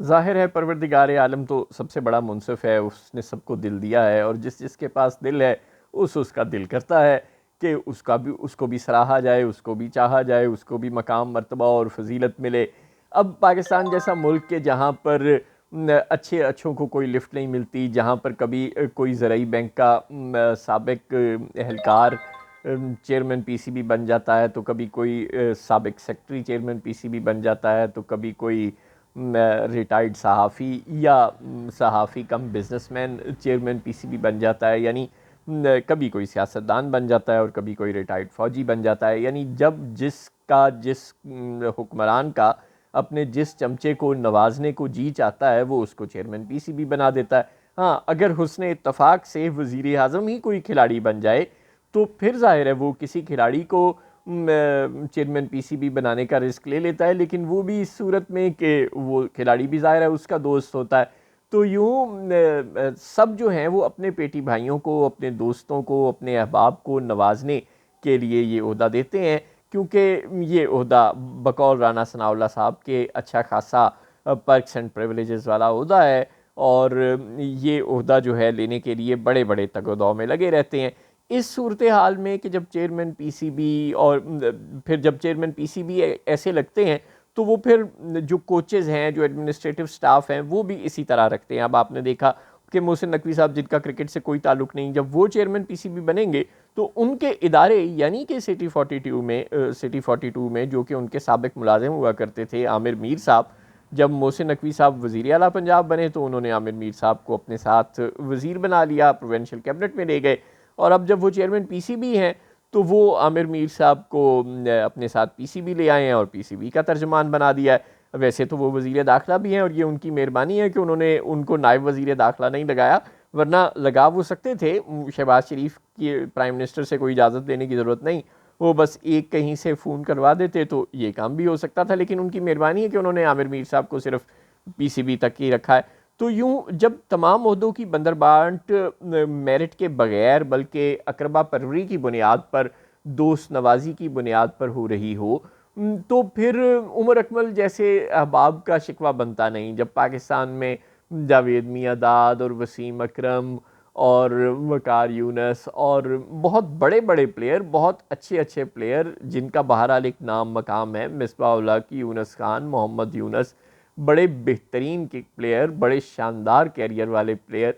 ظاہر ہے پروردگار عالم تو سب سے بڑا منصف ہے، اس نے سب کو دل دیا ہے، اور جس جس کے پاس دل ہے اس کا دل کرتا ہے کہ اس کو بھی سراہا جائے، اس کو بھی چاہا جائے، اس کو بھی مقام مرتبہ اور فضیلت ملے۔ اب پاکستان جیسا ملک کے جہاں پر اچھوں کو کوئی لفٹ نہیں ملتی، جہاں پر کبھی کوئی زرعی بینک کا سابق اہلکار چیئرمین پی سی بی بن جاتا ہے، تو کبھی کوئی سابق secretary chairman P C B بن جاتا ہے، تو کبھی کوئی ریٹائرڈ صحافی یا صحافی کم businessman chairman P C B بن جاتا ہے، یعنی کبھی کوئی سیاستدان بن جاتا ہے اور کبھی کوئی ریٹائرڈ فوجی بن جاتا ہے، یعنی جب جس حکمران کا اپنے جس چمچے کو نوازنے کو جی چاہتا ہے وہ اس کو چیئرمین پی سی بی بنا دیتا ہے۔ ہاں، اگر حسن اتفاق سے وزیر اعظم ہی کوئی کھلاڑی بن جائے تو پھر ظاہر ہے وہ کسی کھلاڑی کو چیئرمین پی سی بی بنانے کا رسک لے لیتا ہے، لیکن وہ بھی اس صورت میں کہ وہ کھلاڑی بھی ظاہر ہے اس کا دوست ہوتا ہے۔ تو یوں سب جو ہیں وہ اپنے پیٹی بھائیوں کو، اپنے دوستوں کو، اپنے احباب کو نوازنے کے لیے یہ عہدہ دیتے ہیں، کیونکہ یہ عہدہ بقول رانا ثناء اللہ صاحب کے اچھا خاصا پرکس اینڈ پریولیجز والا عہدہ ہے، اور یہ عہدہ جو ہے لینے کے لیے بڑے بڑے تگ و دو میں لگے رہتے ہیں۔ اس صورتحال میں کہ جب چیئرمین پی سی بی اور پھر جب چیئرمین پی سی بی ایسے لگتے ہیں تو وہ پھر جو کوچز ہیں، جو ایڈمنسٹریٹو سٹاف ہیں، وہ بھی اسی طرح رکھتے ہیں۔ اب آپ نے دیکھا کہ محسن نقوی صاحب جن کا کرکٹ سے کوئی تعلق نہیں، جب وہ چیئرمین پی سی بی بنیں گے تو ان کے ادارے یعنی کہ سٹی 42 میں جو کہ ان کے سابق ملازم ہوا کرتے تھے عامر میر صاحب، جب محسن نقوی صاحب وزیر اعلیٰ پنجاب بنے تو انہوں نے عامر میر صاحب کو اپنے ساتھ وزیر بنا لیا، پروونشل کیبنٹ میں لے گئے، اور اب جب وہ چیئرمین پی سی بی ہیں تو وہ عامر میر صاحب کو اپنے ساتھ پی سی بی لے آئے ہیں اور پی سی بی کا ترجمان بنا دیا ہے۔ ویسے تو وہ وزیر داخلہ بھی ہیں اور یہ ان کی مہربانی ہے کہ انہوں نے ان کو نائب وزیر داخلہ نہیں لگایا، ورنہ لگا وہ سکتے تھے، شہباز شریف کی پرائم منسٹر سے کوئی اجازت لینے کی ضرورت نہیں، وہ بس ایک کہیں سے فون کروا دیتے تو یہ کام بھی ہو سکتا تھا، لیکن ان کی مہربانی ہے کہ انہوں نے عامر میر صاحب کو صرف پی سی بی تک ہی رکھا ہے۔ تو یوں جب تمام عہدوں کی بندربانٹ میرٹ کے بغیر بلکہ اقربا پروری کی بنیاد پر، دوست نوازی کی بنیاد پر ہو رہی ہو، تو پھر عمر اکمل جیسے احباب کا شکوہ بنتا نہیں۔ جب پاکستان میں جاوید میاں داد اور وسیم اکرم اور وقار یونس اور بہت بڑے بڑے پلیئر، بہت اچھے پلیئر جن کا بہرحال ایک نام مقام ہے، مصباح الحق، یونس خان، محمد یونس، بڑے بہترین پلیئر، بڑے شاندار کیریئر والے پلیئر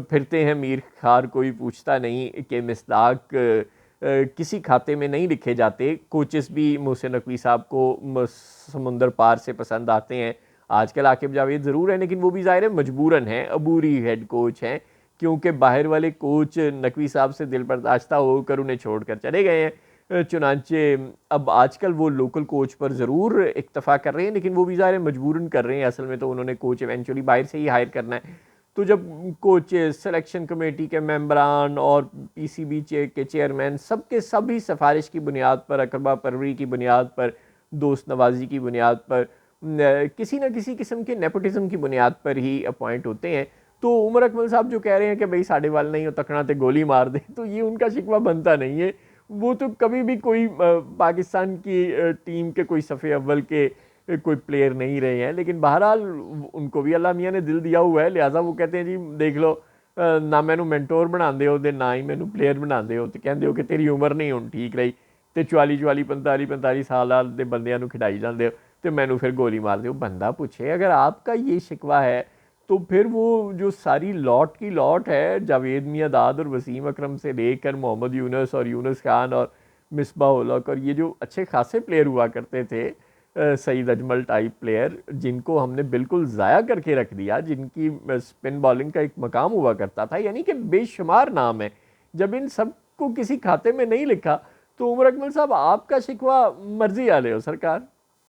پھرتے ہیں میر خار، کوئی پوچھتا نہیں کہ مصداق کسی کھاتے میں نہیں لکھے جاتے۔ کوچز بھی محسن نقوی صاحب کو سمندر پار سے پسند آتے ہیں۔ آج کل عاقب جاوید ضرور ہیں لیکن وہ بھی ظاہر ہے مجبوراً ہیں، عبوری ہیڈ کوچ ہیں، کیونکہ باہر والے کوچ نقوی صاحب سے دل برداشتہ ہو کر انہیں چھوڑ کر چلے گئے ہیں، چنانچہ اب آج کل وہ لوکل کوچ پر ضرور اکتفا کر رہے ہیں، لیکن وہ بھی ظاہر ہے مجبوراً کر رہے ہیں، اصل میں تو انہوں نے کوچ ایونچولی باہر سے ہی ہائر کرنا ہے۔ تو جب کوچ سلیکشن کمیٹی کے ممبران اور پی سی بی کے چیئرمین سب کے سب ہی سفارش کی بنیاد پر، اقربا پروری کی بنیاد پر، دوست نوازی کی بنیاد پر، کسی نہ کسی قسم کے نیپوٹزم کی بنیاد پر ہی اپوائنٹ ہوتے ہیں، تو عمر اکمل صاحب جو کہہ رہے ہیں کہ بھئی ساڑھے وال نہیں ہو تکنا تے گولی مار دیں، تو یہ ان کا شکوہ بنتا نہیں ہے۔ وہ تو کبھی بھی کوئی پاکستان کی ٹیم کے کوئی صف اول کے کوئی پلیئر نہیں رہے ہیں، لیکن بہرحال ان کو بھی اللہ میاں نے دل دیا ہوا ہے، لہٰذا وہ کہتے ہیں جی دیکھ لو، نہ میں مینٹور بنا دے ہو نہ ہی میں پلیئر بنا دے ہو، تو کہندے ہو کہ تیری عمر نہیں ہوں ٹھیک رہی تے 44 سال دے بندیاں نو کھڈائی جاندے ہو تے مینوں پھر گولی مار دے ہو۔ بندہ پوچھے اگر آپ کا یہ شکوہ ہے تو پھر وہ جو ساری لاٹ کی لاٹ ہے، جاوید میاں داد اور وسیم اکرم سے لے کر محمد یونس اور یونس خان اور مصباح الحق اور یہ جو اچھے خاصے پلیئر ہوا کرتے تھے، سعید اجمل ٹائپ پلیئر، جن کو ہم نے بالکل ضائع کر کے رکھ دیا، جن کی سپن بالنگ کا ایک مقام ہوا کرتا تھا، یعنی کہ بے شمار نام ہے، جب ان سب کو کسی کھاتے میں نہیں لکھا تو عمر اکمل صاحب آپ کا شکوہ مرضی آلے ہو سرکار۔